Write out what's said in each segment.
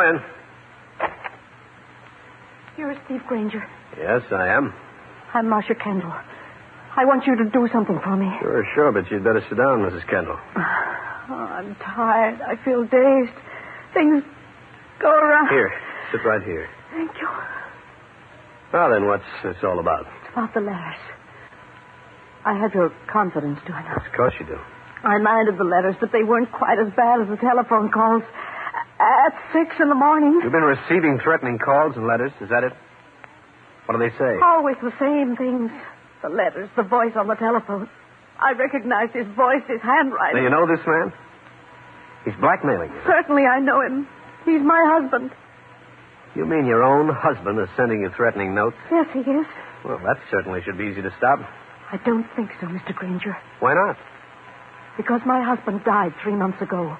in. You're Steve Granger. Yes, I am. I'm Marcia Kendall. I want you to do something for me. Sure, but you'd better sit down, Mrs. Kendall. Oh, I'm tired. I feel dazed. Things go around. Here, sit right here. Thank you. Now then, what's this all about? It's about the letters. I have your confidence, do I not? Of course you do. I minded the letters, but they weren't quite as bad as the telephone calls. At 6 in the morning. You've been receiving threatening calls and letters, is that it? What do they say? Always the same things. The letters, the voice on the telephone. I recognized his voice, his handwriting. Do you know this man? He's blackmailing you. Certainly I know him. He's my husband. You mean your own husband is sending you threatening notes? Yes, he is. Well, that certainly should be easy to stop. I don't think so, Mr. Granger. Why not? Because my husband died 3 months ago.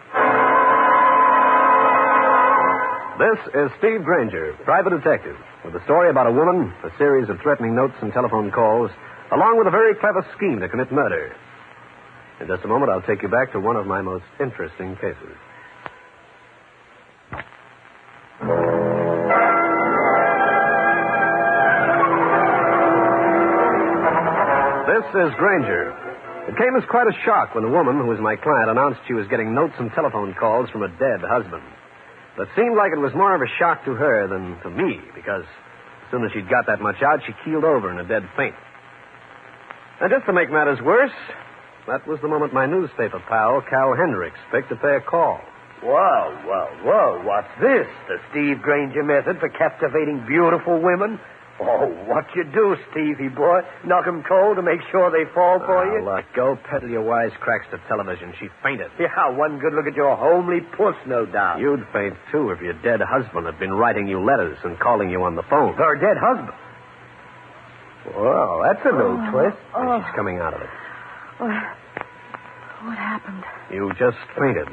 This is Steve Granger, private detective, with a story about a woman, a series of threatening notes and telephone calls, along with a very clever scheme to commit murder. In just a moment, I'll take you back to one of my most interesting cases. This is Granger. It came as quite a shock when the woman, who was my client, announced she was getting notes and telephone calls from a dead husband. But it seemed like it was more of a shock to her than to me, because as soon as she'd got that much out, she keeled over in a dead faint. And just to make matters worse, that was the moment my newspaper pal, Cal Hendricks, picked to pay a call. Whoa, what's this? The Steve Granger method for captivating beautiful women? Oh, what you do, Stevie boy? Knock 'em cold to make sure they fall for you? Look, go peddle your wisecracks to television. She fainted. Yeah, one good look at your homely puss, no doubt. You'd faint, too, if your dead husband had been writing you letters and calling you on the phone. Her dead husband? Well, that's a new twist. And she's coming out of it. What happened? You just fainted.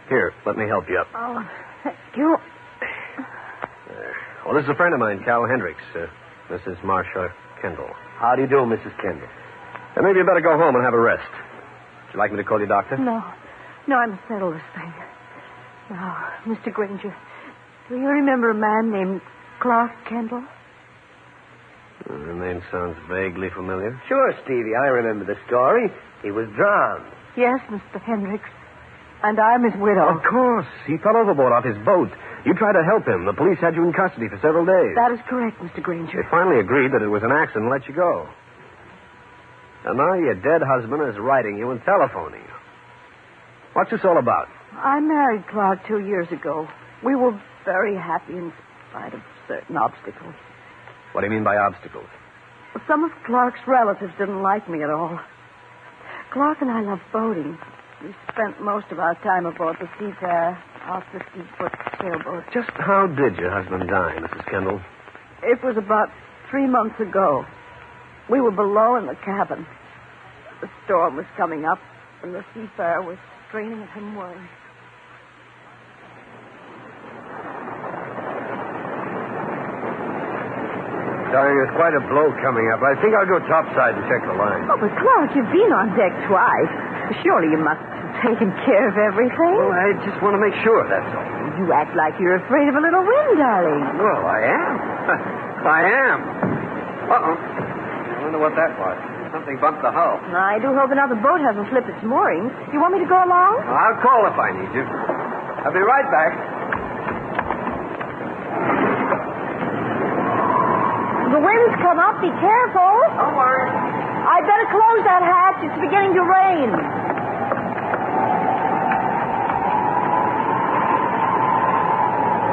Here, let me help you up. Oh, thank you. There. Well, this is a friend of mine, Cal Hendricks. Mrs. Marcia Kendall. How do you do, Mrs. Kendall? Maybe you better go home and have a rest. Would you like me to call you doctor? No, I must settle this thing. Now, Mr. Granger, do you remember a man named Clark Kendall? The name sounds vaguely familiar. Sure, Stevie, I remember the story. He was drowned. Yes, Mr. Hendricks. And I'm his widow. Of course. He fell overboard off his boat. You tried to help him. The police had you in custody for several days. That is correct, Mr. Granger. They finally agreed that it was an accident and let you go. And now your dead husband is writing you and telephoning you. What's this all about? I married Clark 2 years ago. We were very happy in spite of certain obstacles. What do you mean by obstacles? Some of Clark's relatives didn't like me at all. Clark and I loved boating. We spent most of our time aboard the seafarer off the 50-foot sailboat. Just how did your husband die, Mrs. Kendall? It was about 3 months ago. We were below in the cabin. The storm was coming up, and the seafarer was straining at her mooring. Darling, there's quite a blow coming up. I think I'll go topside and check the line. Oh, but Clark, you've been on deck twice. Surely you must have taken care of everything. Well, I just want to make sure, that's all. You act like you're afraid of a little wind, darling. Well, I am. I am. Uh-oh. I wonder what that was. Something bumped the hull. I do hope another boat hasn't slipped its moorings. You want me to go along? I'll call if I need you. I'll be right back. The wind's come up. Be careful. Don't worry. I'd better close that hatch. It's beginning to rain.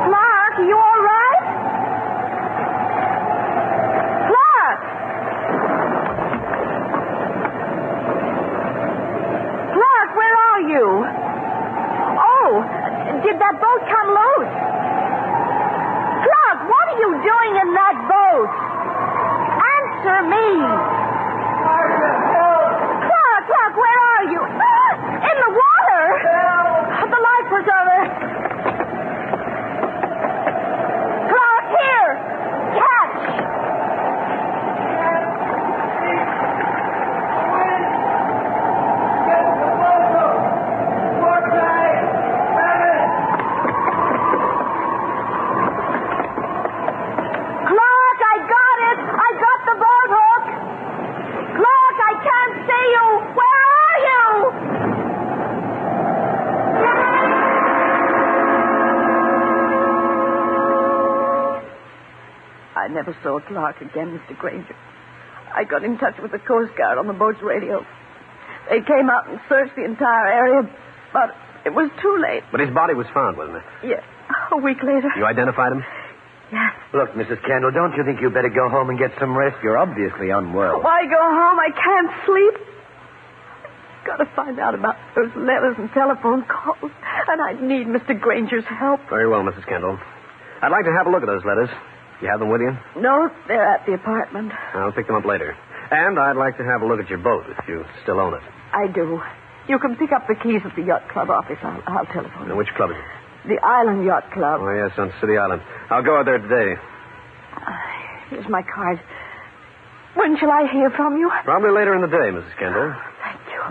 Clark, are you all right? Clark! Clark, where are you? Oh, did that boat come loose? Clark, what are you doing in that boat? Answer me. Clark, where are you? In the water. The life preserver. Clark, here. Catch. never saw Clark again, Mr. Granger. I got in touch with the Coast Guard on the boat's radio. They came out and searched the entire area, but it was too late. But his body was found, wasn't it? Yes. A week later. You identified him? Yes. Look, Mrs. Kendall, don't you think you better go home and get some rest? You're obviously unwell. Why go home? I can't sleep. I've got to find out about those letters and telephone calls. And I need Mr. Granger's help. Very well, Mrs. Kendall. I'd like to have a look at those letters. You have them with you? No, they're at the apartment. I'll pick them up later. And I'd like to have a look at your boat, if you still own it. I do. You can pick up the keys at the Yacht Club office. I'll telephone you. Which club is it? The Island Yacht Club. Oh, yes, on City Island. I'll go out there today. Here's my card. When shall I hear from you? Probably later in the day, Mrs. Kendall. Thank you.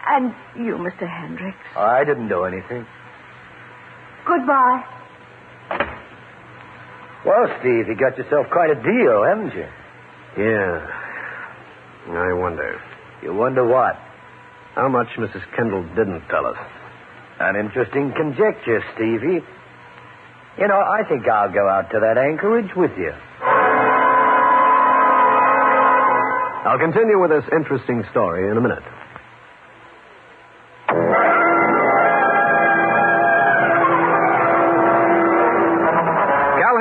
And you, Mr. Hendricks. I didn't do anything. Goodbye. Well, Steve, you got yourself quite a deal, haven't you? Yeah. I wonder. You wonder what? How much Mrs. Kendall didn't tell us. An interesting conjecture, Stevie. You know, I think I'll go out to that anchorage with you. I'll continue with this interesting story in a minute.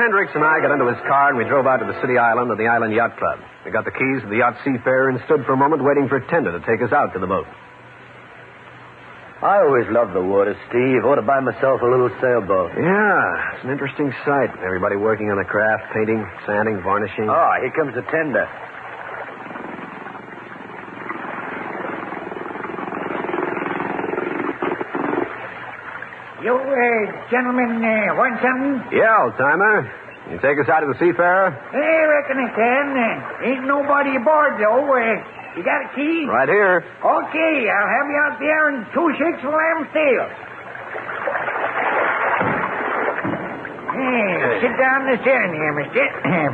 Hendricks and I got into his car and we drove out to the City Island of the Island Yacht Club. We got the keys to the yacht Seafarer and stood for a moment waiting for a tender to take us out to the boat. I always loved the water, Steve. Ought to buy myself a little sailboat. Yeah, it's an interesting sight. Everybody working on the craft, painting, sanding, varnishing. Oh, here comes the tender. You, gentlemen, want something? Yeah, old-timer. You take us out to the Seafarer? I reckon I can. Ain't nobody aboard, though. You got a key? Right here. Okay, I'll have you out there in 2 shakes of lamb steel. Hey, sit down in the stern here, mister.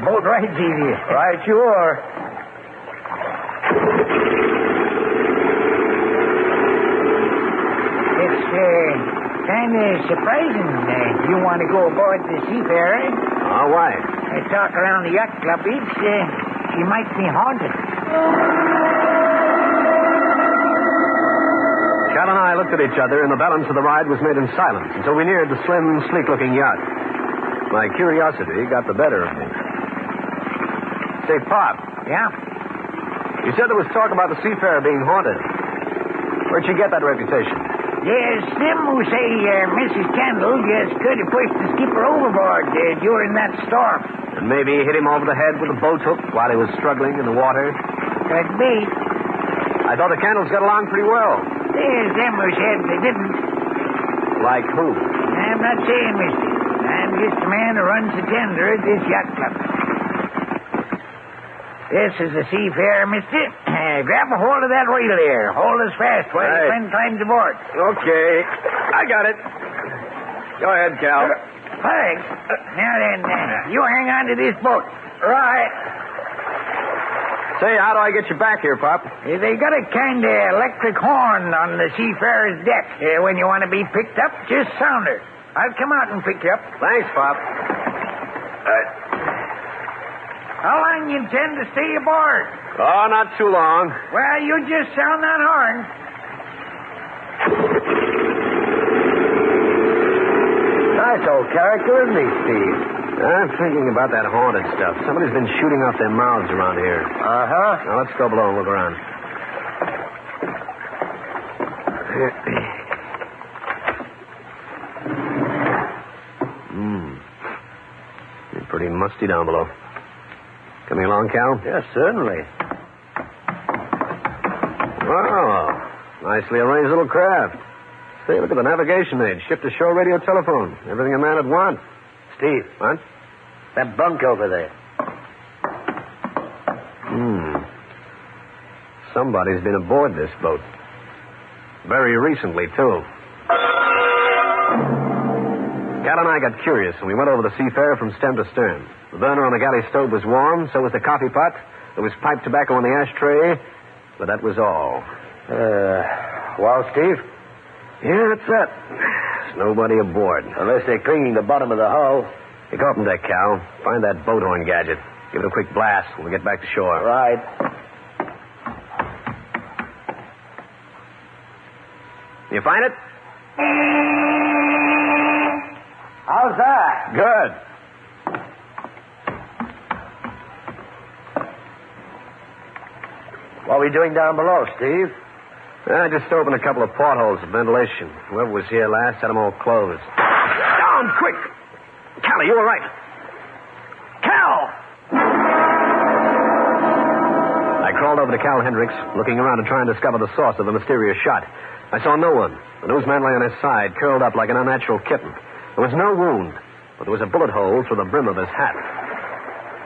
Boat ride's easy. Right you are. It's, kind of surprising you want to go aboard the Seafarer. Oh, why? I talk around the yacht club. She might be haunted. Cal and I looked at each other, and the balance of the ride was made in silence until we neared the slim, sleek-looking yacht. My curiosity got the better of me. Say, Pop. Yeah? You said there was talk about the Seafarer being haunted. Where'd you get that reputation? There's them who say Mrs. Kendall just could have pushed the skipper overboard during that storm. And maybe hit him over the head with a boat hook while he was struggling in the water? Could be. I thought the Kendalls got along pretty well. There's them who said they didn't. Like who? I'm not saying, mister. I'm just a man who runs the tender at this yacht club. This is the Seafarer, mister. Grab a hold of that rail there. Hold us fast while your friend climbs aboard. Okay. I got it. Go ahead, Cal. Thanks. Now then, you hang on to this boat. Right. Say, how do I get you back here, Pop? They got a kind of electric horn on the Seafarer's deck. When you want to be picked up, just sound her. I'll come out and pick you up. Thanks, Pop. How long you intend to stay aboard? Oh, not too long. Well, you just sound that horn. Nice old character, isn't he, Steve? I'm thinking about that haunted stuff. Somebody's been shooting off their mouths around here. Uh-huh. Now, let's go below and look around. It's pretty musty down below. Coming along, Cal? Yes, certainly. Wow. Nicely arranged little craft. Say, look at the navigation aid. Ship-to-shore radio telephone. Everything a man would want. Steve. What? That bunk over there. Somebody's been aboard this boat. Very recently, too. Cal and I got curious, and we went over the Seafarer from stem to stern. The burner on the galley stove was warm, so was the coffee pot. There was pipe tobacco on the ashtray, but that was all. Well, Steve? Yeah, that's it. There's nobody aboard. Unless they're cleaning the bottom of the hull. You go up on deck, Cal. Find that boat horn gadget. Give it a quick blast when we get back to shore. Right. You find it? How's that? Good. What are we doing down below, Steve? I just opened a couple of portholes of ventilation. Whoever was here last had them all closed. Down, quick! Callie, you were right. Cal! I crawled over to Cal Hendricks, looking around to try and discover the source of the mysterious shot. I saw no one. The newsman lay on his side, curled up like an unnatural kitten. There was no wound, but there was a bullet hole through the brim of his hat.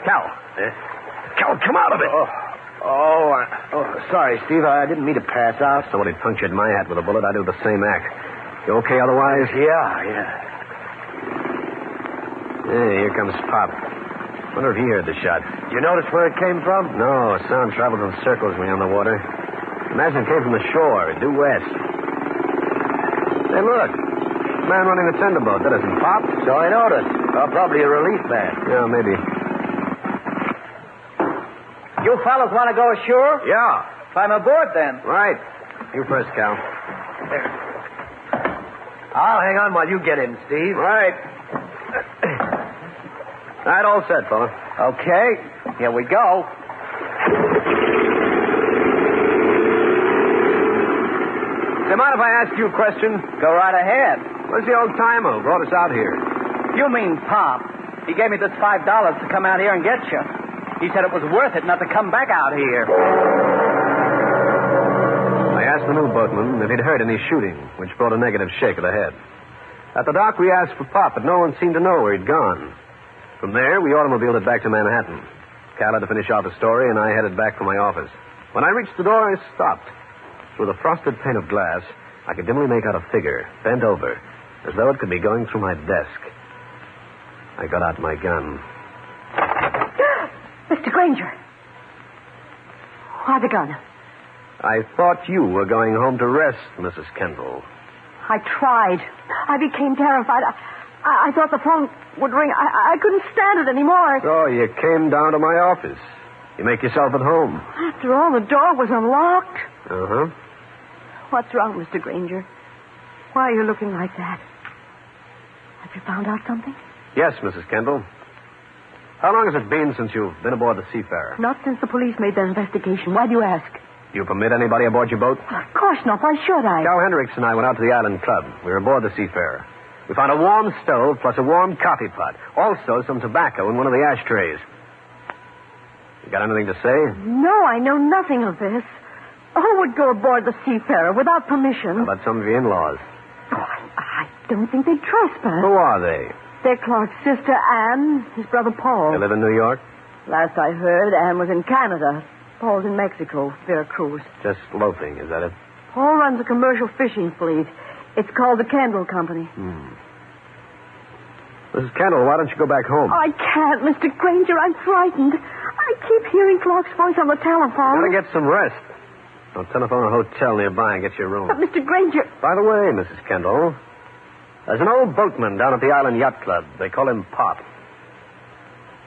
Cal! Cal, come out of it! Sorry, Steve. I didn't mean to pass out. Somebody punctured my hat with a bullet. I do the same act. You okay otherwise? Yeah. Hey, here comes Pop. Wonder if he heard the shot. You notice where it came from? No, sound travels in circles when you're on the water. Imagine it came from the shore, due west. Hey, look. Man running the tender boat. That isn't Pop. So I noticed. Probably a relief man. Yeah, maybe. You fellas want to go ashore? Yeah. Climb aboard, then. Right. You first, Cal. I'll hang on while you get in, Steve. Right. All right, all set, fella. Okay. Here we go. Do you mind if I ask you a question? Go right ahead. Where's the old timer who brought us out here? You mean Pop. He gave me this $5 to come out here and get you. He said it was worth it not to come back out here. I asked the new boatman if he'd heard any shooting, which brought a negative shake of the head. At the dock, we asked for Pop, but no one seemed to know where he'd gone. From there, we automobiled it back to Manhattan. Cal had to finish off his story, and I headed back for my office. When I reached the door, I stopped. Through the frosted pane of glass, I could dimly make out a figure, bent over, as though it could be going through my desk. I got out my gun. Mr. Granger. Why the gun? I thought you were going home to rest, Mrs. Kendall. I tried. I became terrified. I thought the phone would ring. I couldn't stand it anymore. So you came down to my office. You make yourself at home. After all, the door was unlocked. Uh-huh. What's wrong, Mr. Granger? Why are you looking like that? Have you found out something? Yes, Mrs. Kendall. How long has it been since you've been aboard the Seafarer? Not since the police made their investigation. Why do you ask? Do you permit anybody aboard your boat? Of course not. Why should I? Cal Hendricks and I went out to the Island Club. We were aboard the Seafarer. We found a warm stove plus a warm coffee pot. Also some tobacco in one of the ashtrays. You got anything to say? No, I know nothing of this. Who would go aboard the Seafarer without permission? How about some of your in-laws? Oh, I don't think they'd trespass. Who are they? They're Clark's sister, Anne, his brother, Paul. They live in New York? Last I heard, Anne was in Canada. Paul's in Mexico, Veracruz. Just loafing, is that it? Paul runs a commercial fishing fleet. It's called the Kendall Company. Mrs. Kendall, why don't you go back home? I can't, Mr. Granger. I'm frightened. I keep hearing Clark's voice on the telephone. Gotta get some rest. I'll telephone a hotel nearby and get you a room. But, Mr. Granger... By the way, Mrs. Kendall, there's an old boatman down at the Island Yacht Club. They call him Pop.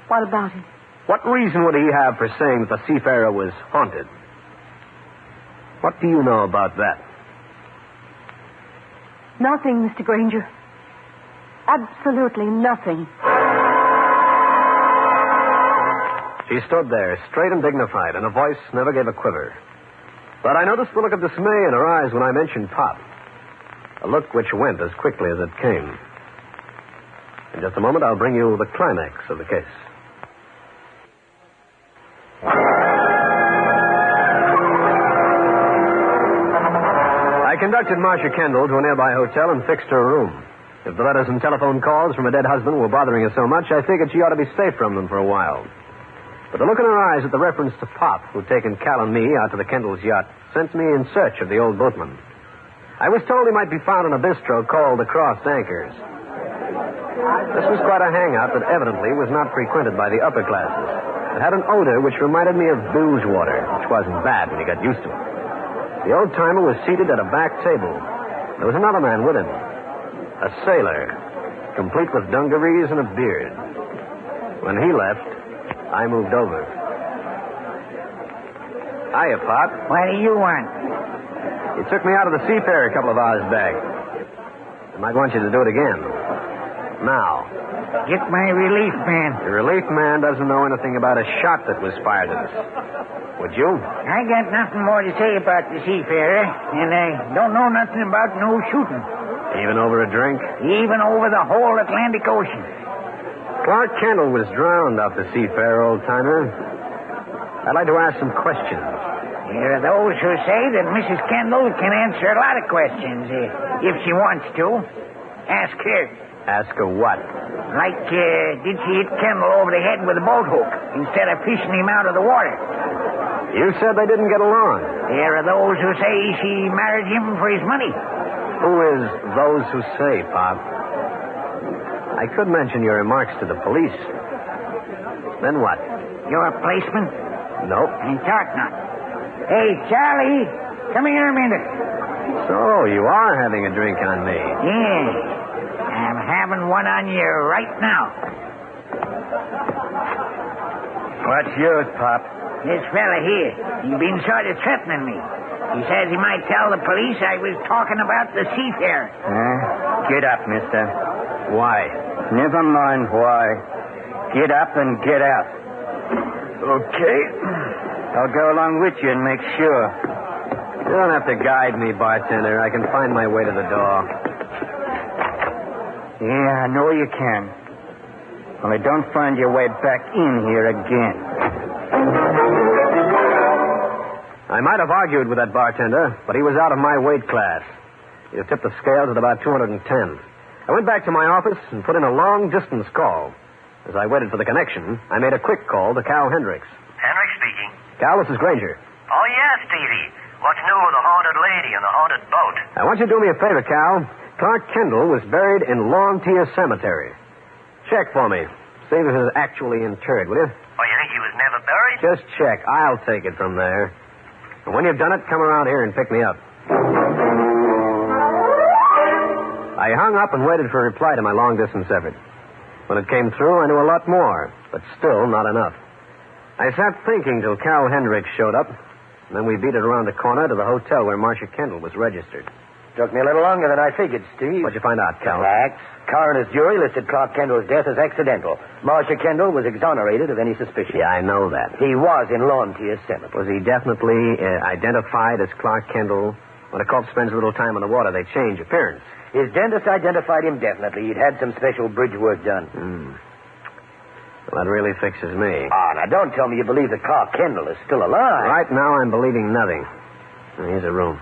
What about him? What reason would he have for saying that the Seafarer was haunted? What do you know about that? Nothing, Mr. Granger. Absolutely nothing. She stood there, straight and dignified, and her voice never gave a quiver. But I noticed the look of dismay in her eyes when I mentioned Pop. A look which went as quickly as it came. In just a moment, I'll bring you the climax of the case. I conducted Marcia Kendall to a nearby hotel and fixed her a room. If the letters and telephone calls from her dead husband were bothering her so much, I figured she ought to be safe from them for a while. But the look in her eyes at the reference to Pop, who'd taken Cal and me out to the Kendall's yacht, sent me in search of the old boatman. I was told he might be found in a bistro called the Crossed Anchors. This was quite a hangout that evidently was not frequented by the upper classes. It had an odor which reminded me of booze water, which wasn't bad when you got used to it. The old-timer was seated at a back table. There was another man with him, a sailor, complete with dungarees and a beard. When he left, I moved over. Hiya, Pop. What do you want? You took me out of the seafarer a couple of hours back. I might want you to do it again. Now. Get my relief man. The relief man doesn't know anything about a shot that was fired at us. Would you? I got nothing more to say about the seafarer, and I don't know nothing about no shooting. Even over a drink? Even over the whole Atlantic Ocean. Clark Kendall was drowned off the seafarer, old-timer. I'd like to ask some questions. There are those who say that Mrs. Kendall can answer a lot of questions, if she wants to. Ask her. Ask her what? Like, did she hit Kendall over the head with a boat hook instead of fishing him out of the water? You said they didn't get along. There are those who say she married him for his money. Who is those who say, Pop? I could mention your remarks to the police. Then what? Your policeman? Nope. And talk not. Hey, Charlie, come here a minute. So, you are having a drink on me. Yeah, I'm having one on you right now. What's yours, Pop? This fella here, he's been sort of threatening me. He says he might tell the police I was talking about the seafarer. Get up, mister. Why? Never mind why. Get up and get out. Okay. I'll go along with you and make sure. You don't have to guide me, bartender. I can find my way to the door. Yeah, I know you can. Only don't find your way back in here again. I might have argued with that bartender, but he was out of my weight class. He'd have tipped the scales at about 210. I went back to my office and put in a long-distance call. As I waited for the connection, I made a quick call to Cal Hendricks. Hendricks speaking. Cal, this is Granger. Oh, yes, Stevie. What's new with the haunted lady and the haunted boat? I want you to do me a favor, Cal. Clark Kendall was buried in Lawntier Cemetery. Check for me. See if it was actually interred, will you? Oh, you think he was never buried? Just check. I'll take it from there. And when you've done it, come around here and pick me up. I hung up and waited for a reply to my long-distance effort. When it came through, I knew a lot more, but still not enough. I sat thinking till Cal Hendricks showed up, and then we beat it around the corner to the hotel where Marcia Kendall was registered. Took me a little longer than I figured, Steve. What'd you find out, Cal? Facts. Coroner's jury listed Clark Kendall's death as accidental. Marcia Kendall was exonerated of any suspicion. Yeah, I know that. He was in Lawntier Cemetery. Was he definitely identified as Clark Kendall? When a corpse spends a little time in the water, they change appearance. His dentist identified him definitely. He'd had some special bridge work done. Well, that really fixes me. Now don't tell me you believe that Clark Kendall is still alive. Right now, I'm believing nothing. Here's a room.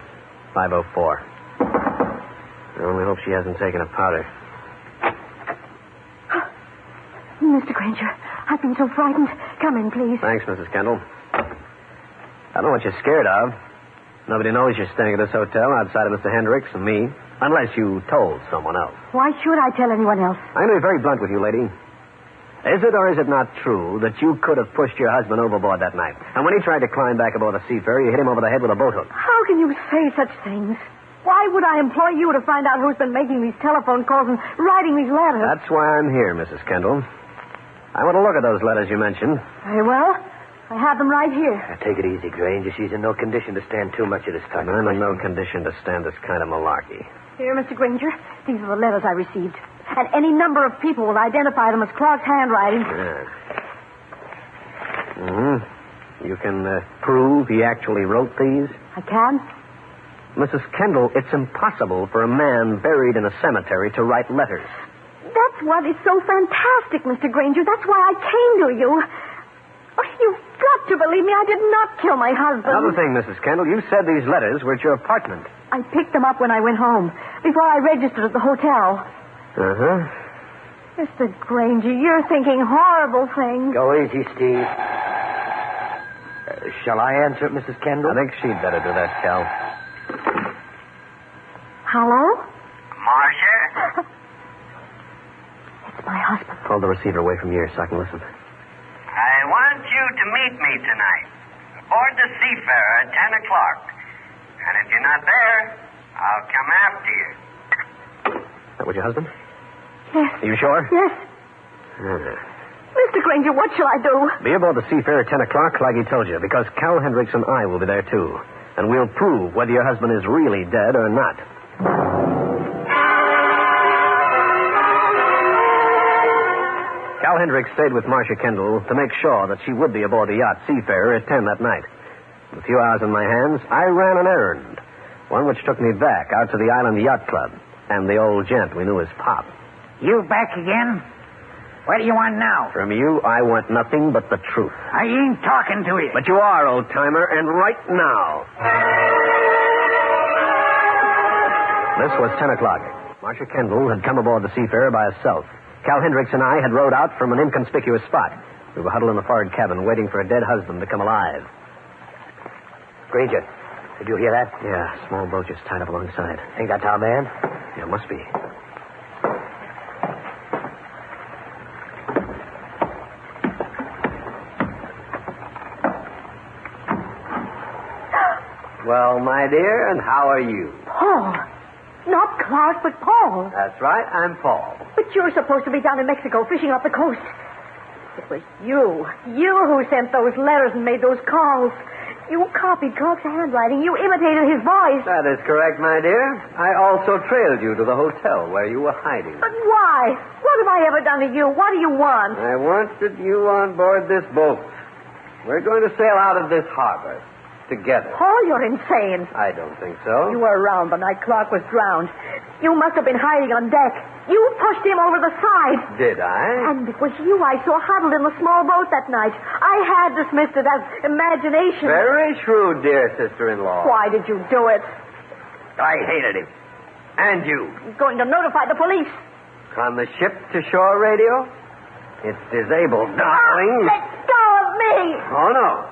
504. I only hope she hasn't taken a powder. Mr. Granger, I've been so frightened. Come in, please. Thanks, Mrs. Kendall. I don't know what you're scared of. Nobody knows you're staying at this hotel outside of Mr. Hendricks and me, unless you told someone else. Why should I tell anyone else? I'm going to be very blunt with you, lady. Is it or is it not true that you could have pushed your husband overboard that night? And when he tried to climb back aboard the seafarer, you hit him over the head with a boat hook. How can you say such things? Why would I employ you to find out who's been making these telephone calls and writing these letters? That's why I'm here, Mrs. Kendall. I want to look at those letters you mentioned. Very well. I have them right here. Now, take it easy, Granger. She's in no condition to stand too much of this type of I'm in no condition to stand this kind of malarkey. Here, Mr. Granger. These are the letters I received. And any number of people will identify them as Clark's handwriting. Yeah. You can prove he actually wrote these? I can. Mrs. Kendall, it's impossible for a man buried in a cemetery to write letters. That's what is so fantastic, Mr. Granger. That's why I came to you. Oh, you've got to believe me. I did not kill my husband. Another thing, Mrs. Kendall, you said these letters were at your apartment. I picked them up when I went home, before I registered at the hotel. Mr. Granger, you're thinking horrible things. Go easy, Steve. Shall I answer it, Mrs. Kendall? I think she'd better do that, Cal. Hello? Marcia? It's my husband. Pull the receiver away from you so I can listen. I want you to meet me tonight aboard the seafarer at 10 o'clock. And if you're not there, I'll come after you. That was your husband? Yes. Are you sure? Yes. Mr. Granger, what shall I do? Be aboard the Seafarer at 10 o'clock, like he told you, because Cal Hendricks and I will be there, too. And we'll prove whether your husband is really dead or not. Cal Hendricks stayed with Marcia Kendall to make sure that she would be aboard the yacht Seafarer at 10 that night. With a few hours in my hands, I ran an errand. One which took me back out to the Island Yacht Club and the old gent we knew as Pop. You back again? What do you want now? From you, I want nothing but the truth. I ain't talking to you. But you are, old-timer, and right now. This was 10 o'clock. Marcia Kendall had come aboard the Seafarer by herself. Cal Hendricks and I had rowed out from an inconspicuous spot. We were huddled in the forward cabin waiting for a dead husband to come alive. Granger, did you hear that? Yeah, small boat just tied up alongside. Think that's our man? Yeah, must be. Well, my dear, and how are you? Paul. Not Clark, but Paul. That's right, I'm Paul. But you're supposed to be down in Mexico fishing off the coast. It was you. You who sent those letters and made those calls. You copied Clark's handwriting. You imitated his voice. That is correct, my dear. I also trailed you to the hotel where you were hiding. But why? What have I ever done to you? What do you want? I wanted you on board this boat. We're going to sail out of this harbor together. Paul, you're insane. I don't think so. You were around the night Clark was drowned. You must have been hiding on deck. You pushed him over the side. Did I? And it was you I saw huddled in the small boat that night. I had dismissed it as imagination. Very shrewd, dear sister-in-law. Why did you do it? I hated him. And you. You're going to notify the police. On the ship-to-shore radio? It's disabled, darling. Let go of me. Oh, no.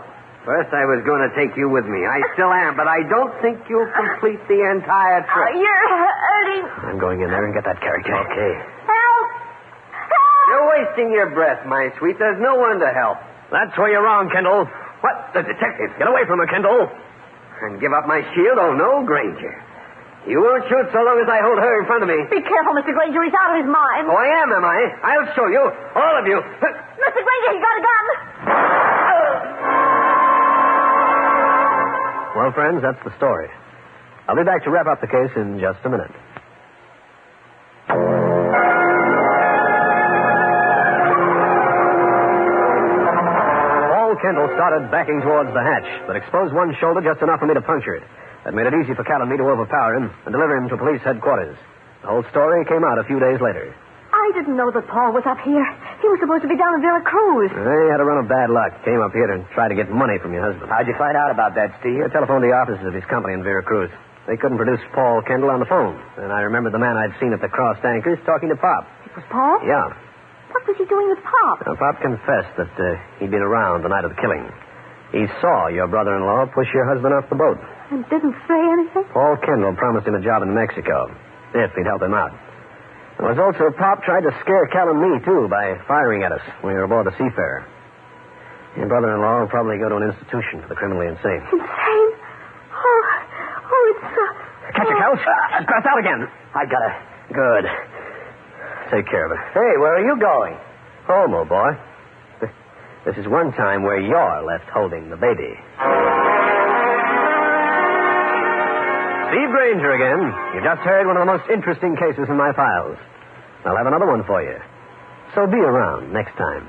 First, I was going to take you with me. I still am, but I don't think you'll complete the entire trip. You're hurting. I'm going in there and get that character. Okay. Help! Help! You're wasting your breath, my sweet. There's no one to help. That's where you're wrong, Kendall. What? The detective. Get away from her, Kendall. And give up my shield? Oh, no, Granger. You won't shoot so long as I hold her in front of me. Be careful, Mr. Granger. He's out of his mind. Oh, I am I? I'll show you. All of you. Mr. Granger, he got a gun. Well, friends, that's the story. I'll be back to wrap up the case in just a minute. Paul Kendall started backing towards the hatch, but exposed one shoulder just enough for me to puncture it. That made it easy for Cal and me to overpower him and deliver him to police headquarters. The whole story came out a few days later. I didn't know that Paul was up here. He was supposed to be down in Veracruz. He had a run of bad luck. Came up here to try to get money from your husband. How'd you find out about that, Steve? I telephoned the offices of his company in Veracruz. They couldn't produce Paul Kendall on the phone. And I remembered the man I'd seen at the crossed anchors talking to Pop. It was Paul? Yeah. What was he doing with Pop? Pop confessed that he'd been around the night of the killing. He saw your brother-in-law push your husband off the boat. And didn't say anything? Paul Kendall promised him a job in Mexico, if he'd help him out. There was also Pop tried to scare Cal and me, too, by firing at us when we were aboard the Seafarer. Your brother-in-law will probably go to an institution for the criminally insane. Insane? Oh, it's... Catch her, Cal. She's passed out again. I got her. Good. Take care of her. Hey, where are you going? Home, old boy. This is one time where you're left holding the baby. Steve Granger again. You just heard one of the most interesting cases in my files. I'll have another one for you. So be around next time.